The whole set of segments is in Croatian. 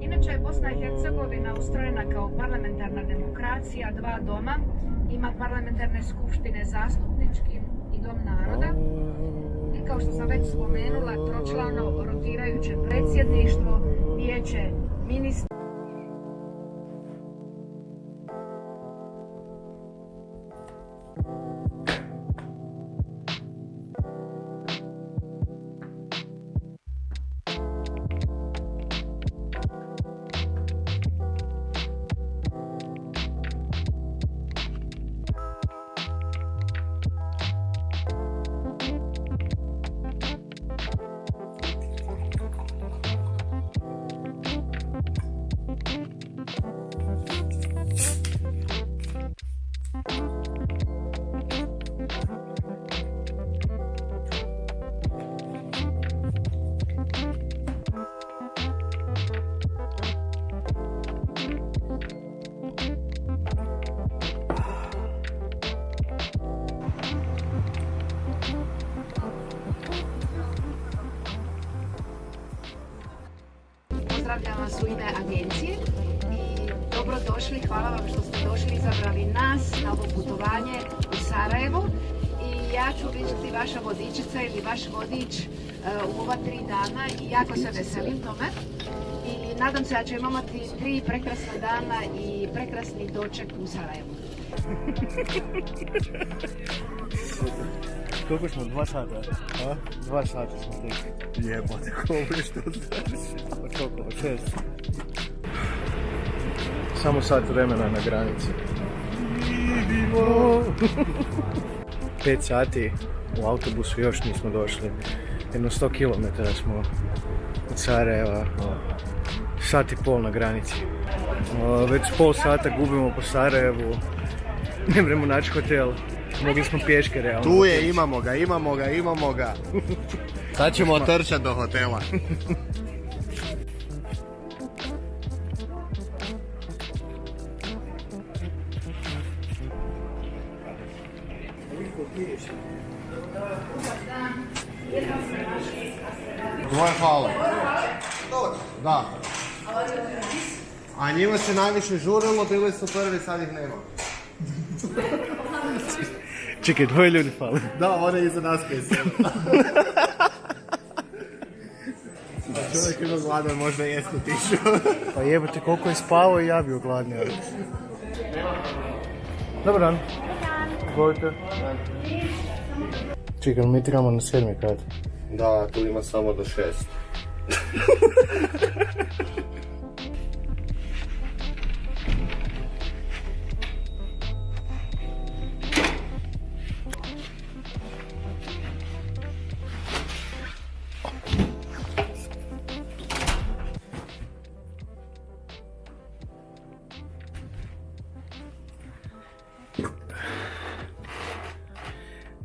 Inače je Bosna i Hercegovina ustrojena kao parlamentarna demokracija, dva doma. Ima parlamentarne skupštine, zastupnički i dom naroda. I kao što sam već spomenula, tročlano rotirajuće predsjedništvo, vijeće ministra. Pozdravljam vas u ime agencije i dobrodošli, hvala vam što ste došli, izabrali nas na ovo putovanje u Sarajevo i ja ću biti vaša vodičica ili vaš vodič u ova 3 dana i jako se veselim tome i nadam se da ćemo imati 3 prekrasna dana i prekrasni doček u Sarajevu. Koliko smo? 2 sata? A? 2 sata smo tekli. Jebote, koliko što znaš? Pa koliko? 6. Samo sat vremena na granici. 5 sati u autobusu još nismo došli. Jedno 100 km smo od Sarajeva. Sat i pol na granici. Već pol sata gubimo po Sarajevu. Ne vremo naći hotel. Mogli smo pješke realno. Tu je, imamo ga. Sad ćemo trčati do hotela. Dvoje hvala. Da. A njima se najviše žurilo, bili su prvi, sad ih nema. Čekaj, 2 ljudi fali. Da, one iza nas pisali. Čovjek ima gladan, možda jest u tišu. Pa jebote, koliko je spavao i ja bio gladnija. Dobar dan. Izvolite. Čekaj, mi trebamo na 7. kat. Da, tu ima samo do 6.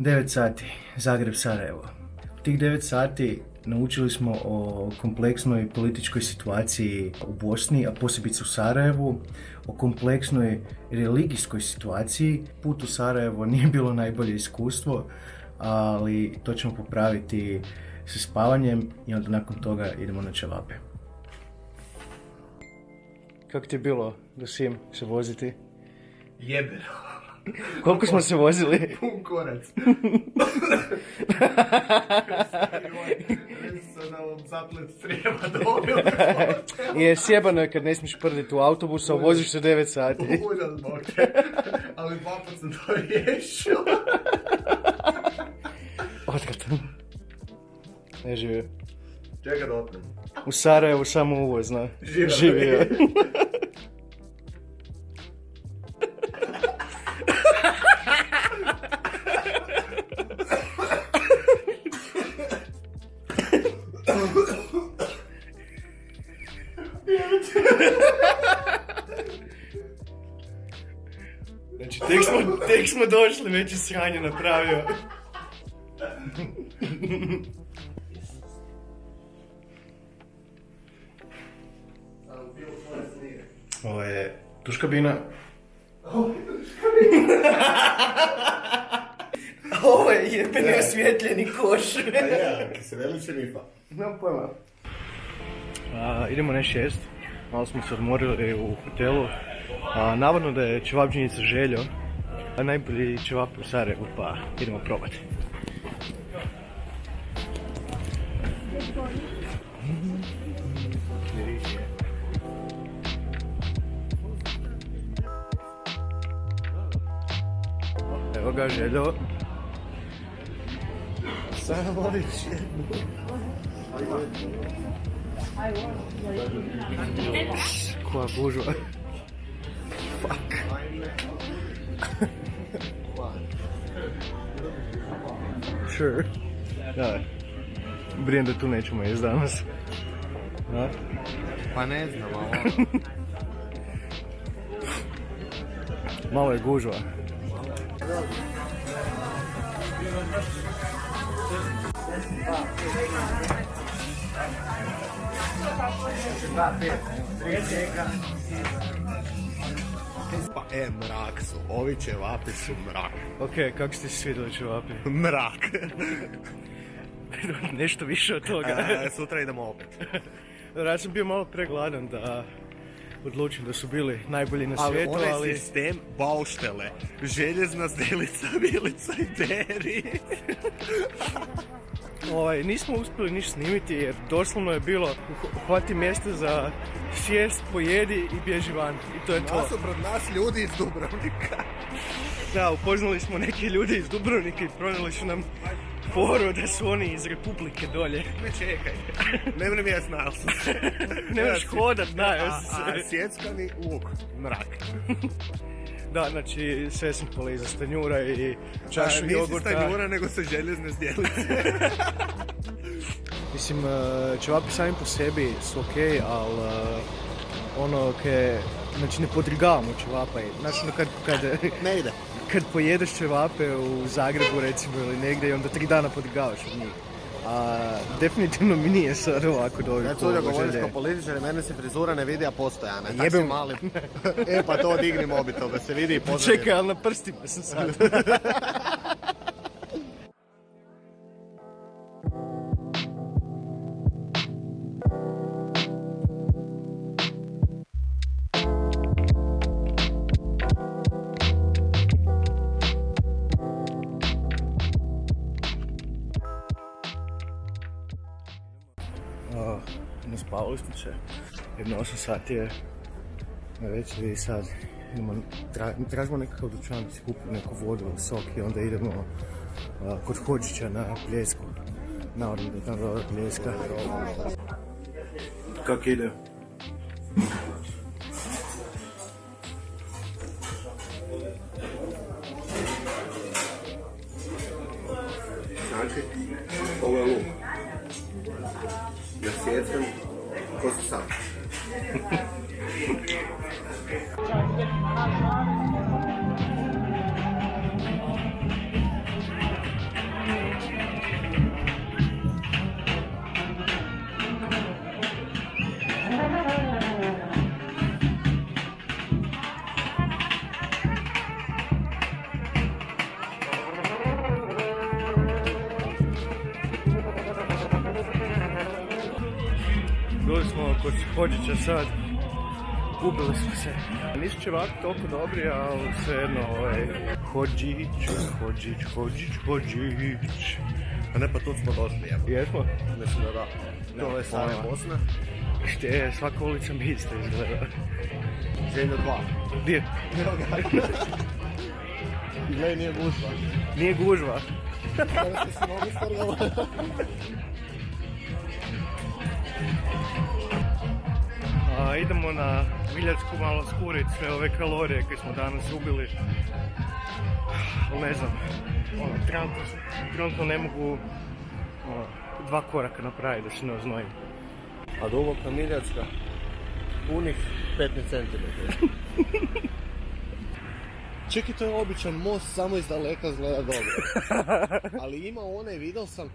Devet sati, Zagreb, Sarajevo. U tih 9 sati naučili smo o kompleksnoj političkoj situaciji u Bosni, a posebice u Sarajevu, o kompleksnoj religijskoj situaciji. Put u Sarajevo nije bilo najbolje iskustvo, ali to ćemo popraviti sa spavanjem i onda nakon toga idemo na ćevape. Kako ti je bilo do Sim se voziti? Jebeno. Koliko smo se vozili? Pun korac. Sam na ovom zaplet strijema dobio. Je sjebano je kad ne smiješ prditi u autobusu, a voziš se 9 sati. Užas, boke. Ali 2 put sam to riješio. Otkad? Ne živio. Čekaj da otnem. U Sarajevu samo uvoz, zna. Živio. Znači, tek smo došli, već je sranje napravio. Ovo je tuš kabina. Ovo je jebeni osvjetljeni koš. A ja, se veliče nifa. Nemam pojma. idemo nešto jest. Malo smo se odmorili u hotelu. Navodno da je čevapđinica Željo, a najbolji čevap u Sarajevu, pa idemo probati. Evo ga Željo. Samo voliš jednu. Koja gužva. Fuck. Sure. Da. Brijem da tu nećemo jesti danas. Da? Pa ne znam, ali... Malo je gužva. Pa mrak su, ovi ćevapi su mrak. Ok, kako ste se svidjeli ćevapi? Mrak. Nešto više od toga. Sutra idemo opet. Ja sam bio malo pregladan da odlučim da su bili najbolji na Ali svijetu, onaj ali... sistem bauštele, željezna zdelica, vilica i deri. Nismo uspjeli ništa snimiti jer doslovno je bilo hvati mjesto za sjest, pojedi i bježi van. I to je to. Nasuprot nas ljudi iz Dubrovnika. Da, upoznali smo neke ljude iz Dubrovnika i pronijeli su nam foru da su oni iz Republike dolje. Ne čekaj, ne vrem jes nas. Ne možeš hodat, najos se. A sjeckani luk, mrak. Da, znači sve sam polizao s tanjura i čašu jogurta. Nisi tanjura, nego sa željezne zdjelice. Mislim, ćevapi sami po sebi su okej, ali znači ne podrigavamo ćevapa. Znači Ne ide. kad pojedeš ćevape u Zagrebu recimo ili negdje i onda 3 dana podrigavaš od njih. A definitivno mi nije sad ovako dobro. Ja Culjo, govoriš kao političar, mene se frizura ne vidi, a postojana. Tak Jebem. si mali. Pa to digni mobitel da se vidi i pozadnje. Čekaj, ali na prstima sam sad. Naspavali smo se, jedno 8 sati je na večer i sad tražimo nekakav dućan, si kupimo neku vodu, sok i onda idemo kod Hodžića na Bljesku. Navodno da je tam dobra Bljeska. Kako ide? Znači, ovo je luk. Ja sjecam ko su sam. Bili smo kod Hodžića sad, ubili smo se. Nisu ćevapi toliko dobri, ali svejedno Hodžić. A ne, pa tu smo došli, ja. Jesmo? Mislim da da. To je Stara Bosna. Šte, svaka ulica mi isto izgleda. Željo 2. Gdje? Evo ga. I gledaj, nije gužva. Nije gužva. Kada ste se nogu strgala. Idemo na Viljačku malo skurit sve ove kalorije koje smo danas ubili. Ne znam, trenutno ne mogu 2 koraka napraviti da se ne oznojim. A duboka Miljacka, punih 15 cm. Čekaj, to je običan most, samo iz daleka izgleda dobro. Ali ima onaj, vidio sam,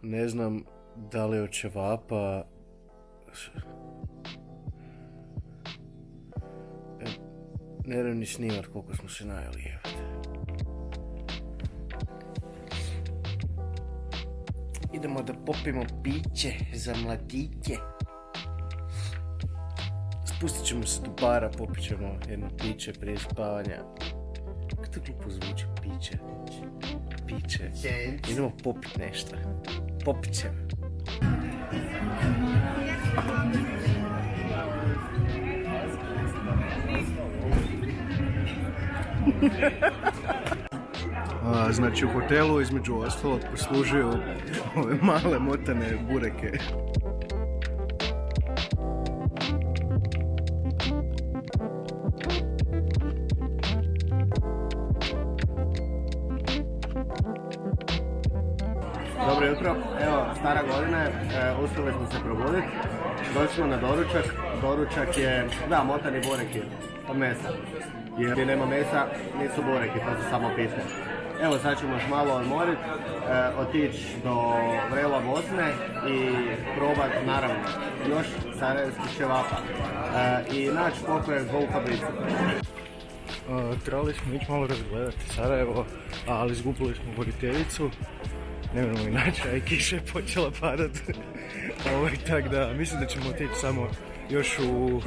ne znam da li od ćevapa... Ne idem ni snimat koliko smo se najeli, jebate. Idemo da popijemo piće za mladiće. Spustit ćemo se do bara, popit ćemo jedno piće prije spavanja. Kako to glupo zvuči, piće? Piće. Idemo popit nešto. Popit ćemo. Znači u hotelu između ostalog poslužuju ove male motane bureke. Dobro jutro, evo stara godina je, uspjeli smo se probuditi, došli smo na doručak, doručak je, da, motani bureki od mesa, jer nema mesa, nisu bureki, to su samo pitne. Evo sad ćemo još malo odmoriti, otići do vrela Bosne i probati naravno još sarajevskih ćevapa i naći koliko je u fabrici. Trebali smo ići malo razgledati Sarajevo, ali izgubili smo voditeljicu. Ne možemo inače, a i kiša je počela padat. Tak da, mislim da ćemo otići samo još u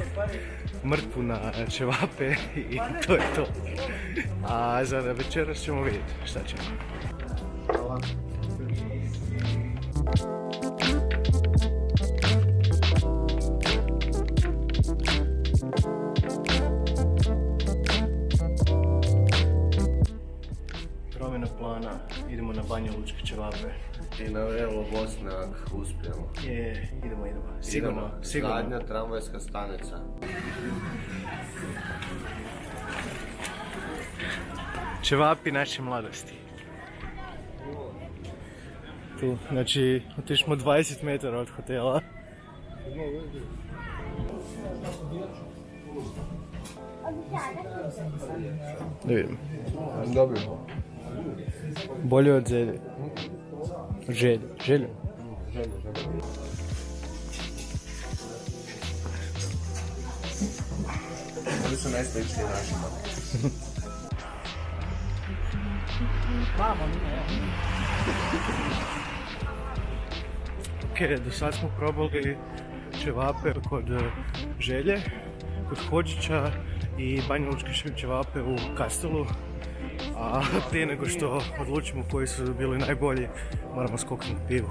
mrkvu na ćevape i to je to. A za večeras ćemo vidjeti šta ćemo. Promjena plana, idemo na Banja Lučke ćevape. I na vrelo Bosne ako uspijemo. Idemo. Sigurno. Zadnja tramvajska stanica. Ćevapi naše mladosti. Tu, znači, otišli smo 20 metara od hotela. Da vidim. Dobro. Bolje od Zelje. Želje. Oni su najsličniji našima. Ok, do sad smo probali ćevape kod Želje, kod Hodžića i banjalučke ćevape u Kastelu. A prije nego što odlučimo koji su bili najbolji, moramo skoknuti pivu.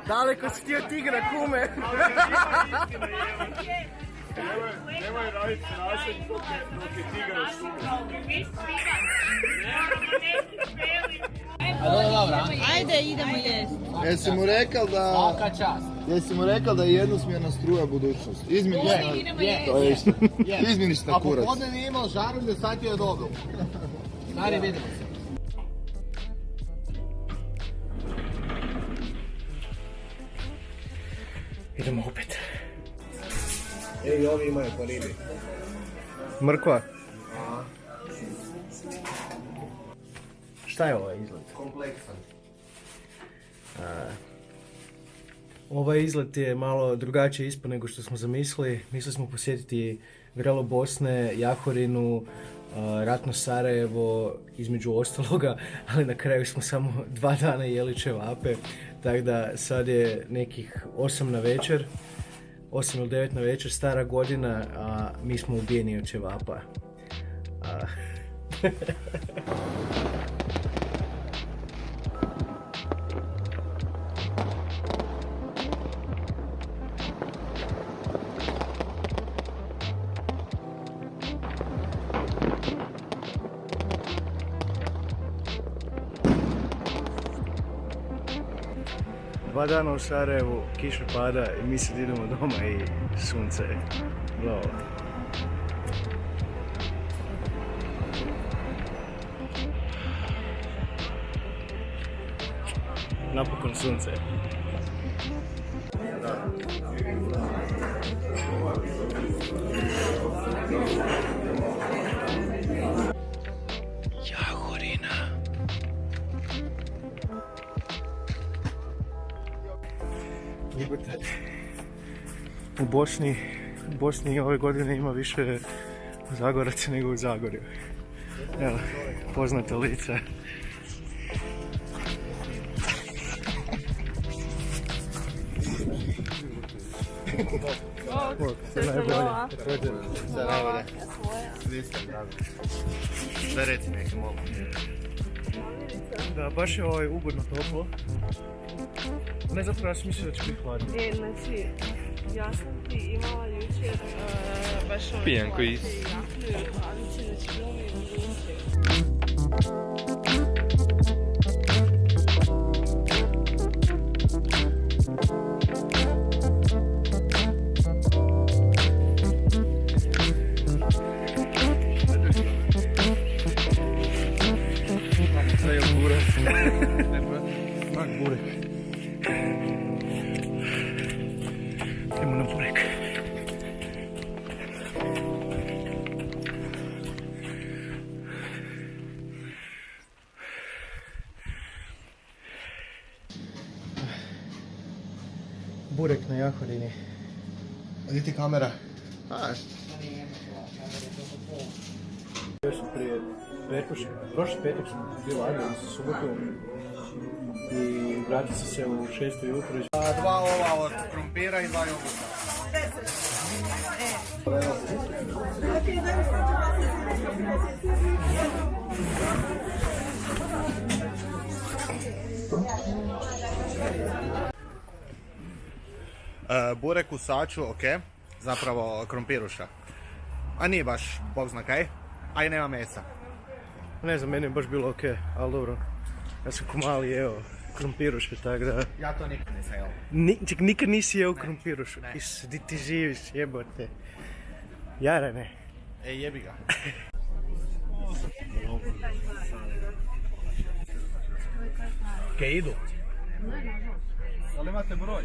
Daleko si ti od tigra, kume! Nemoj raditi nasilj dok je tigar u šumi. Ajde, idemo jesti. Jesi mu rekao da je jednosmjerna struja budućnost? To je isto. Izmjeniš ta kurac. Ako podne nije imao žarulje, sad je dobro. Stari, vidimo se. Idemo opet. Evi, ovi imaju po ribi. Mrkva. Šta je ovaj izgled? Kompleksan. Ovaj izlet je malo drugačiji ispod nego što smo zamislili. Mislili smo posjetiti vrelo Bosne, Jahorinu, ratno Sarajevo, između ostaloga, ali na kraju smo samo 2 dana jeli ćevape, tako da sad je nekih 8 na večer, 8 ili 9 na večer, stara godina, a mi smo ubijeni od ćevapa. 2 dana u Sarajevu, kiša pada i mi sad idemo doma i sunce je. Bravo. Napokon sunce. Jahorina. U Bosni ove godine ima više Zagoraca nego u Zagorju. Evo, poznata lica. Sve najbolje. Da reci neki mogu. Da, baš je ugodno toplo. Ne, zapravo ja sam mislio da će biti hladno. Znači, ja sam ti imala jučer baš Pijanko iz. jaknu, ali će da će bilo mi vruće. Sve je burek. Mak burek. Idemo na burek. Burek na Jahorini. Gdje ti kamera? Još sam prije prošli petak sam bio lagao za subotu i vratio sam se u 6 ujutro. 2 ova od krompira i 2 jogurta. Burek u saču, ok, zapravo krompiruša. A nije baš, bog zna kaj, a i nema mesa. Ne znam, meni je baš bilo ok, ali dobro. Ja sam ko mali jeo krompiruše, tako da... Ja to nikad nisam jeo. Nikad nisi jeo krompirušu. Di ti živiš, jebote. Jarane. Jebi ga. Ke idu? Da li imate broj?